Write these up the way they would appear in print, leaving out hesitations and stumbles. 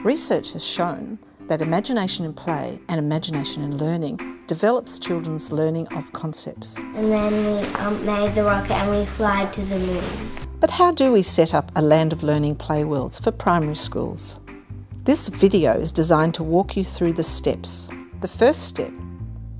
Research has shown that imagination in play and imagination in learning develops children's learning of concepts. And then we made the rocket and we fly to the moon. But how do we set up a land of learning play worlds for primary schools? This video is designed to walk you through the steps. The first step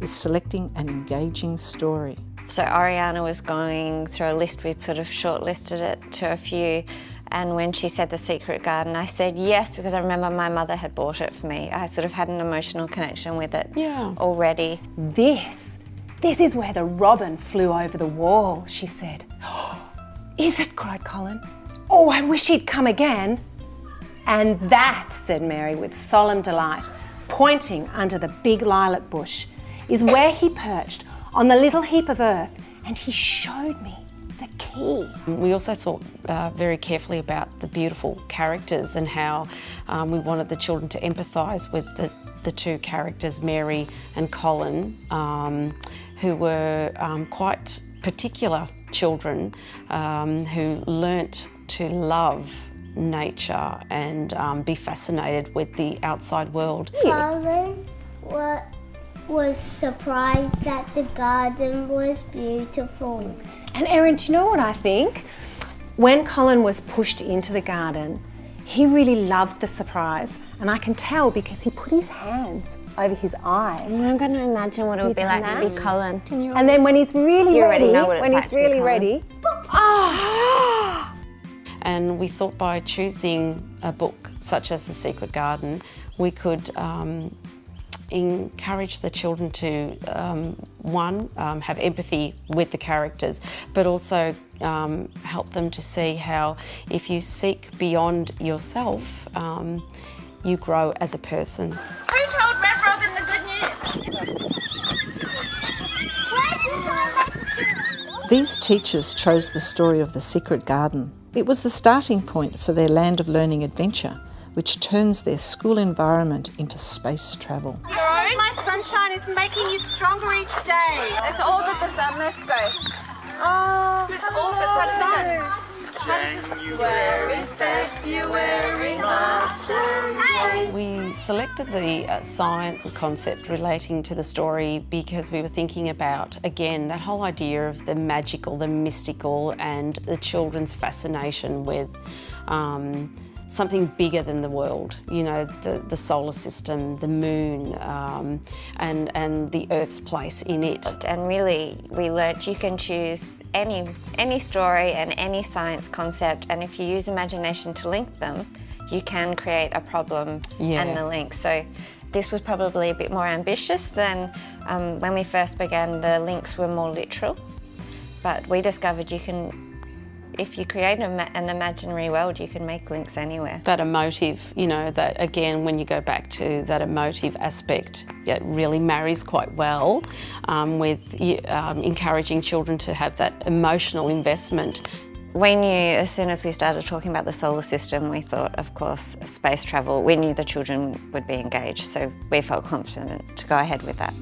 is selecting an engaging story. So Oriana was going through a list, we'd sort of shortlisted it to a few, and when she said The Secret Garden, I said yes, because I remember my mother had bought it for me. I sort of had an emotional connection with it already. This is where the robin flew over the wall, she said. Is it? Cried Colin. Oh, I wish he'd come again. And that, said Mary with solemn delight, pointing under the big lilac bush, is where he perched on the little heap of earth, and he showed me the key. We also thought very carefully about the beautiful characters and how we wanted the children to empathise with the two characters, Mary and Colin, who were quite particular children who learnt to love nature and be fascinated with the outside world. Colin was surprised that the garden was beautiful. And Erin, do you know what I think? When Colin was pushed into the garden, he really loved the surprise, and I can tell because he put his hands over his eyes. I'm going to imagine what it would be like to be Colin. And then when he's really ready, And we thought by choosing a book such as The Secret Garden, we could encourage the children to, have empathy with the characters, but also help them to see how if you seek beyond yourself, you grow as a person. Who told Red Robin the good news? These teachers chose the story of The Secret Garden. It was the starting point for their land of learning adventure, which turns their school environment into space travel. My sunshine is making you stronger each day. Let's orbit the sun, let's go. Oh, let's orbit the sun. January, February, March. We selected the science concept relating to the story because we were thinking about, again, that whole idea of the magical, the mystical, and the children's fascination with something bigger than the world, you know, the solar system, the moon, and the Earth's place in it. And really, we learnt you can choose any story and any science concept, and if you use imagination to link them, you can create a problem and the link. So this was probably a bit more ambitious than when we first began. The links were more literal, but we discovered you can, if you create an imaginary world, you can make links anywhere. That emotive, you know, that again, when you go back to that emotive aspect, it really marries quite well with encouraging children to have that emotional investment. We knew as soon as we started talking about the solar system, we thought, of course, space travel. We knew the children would be engaged, so we felt confident to go ahead with that.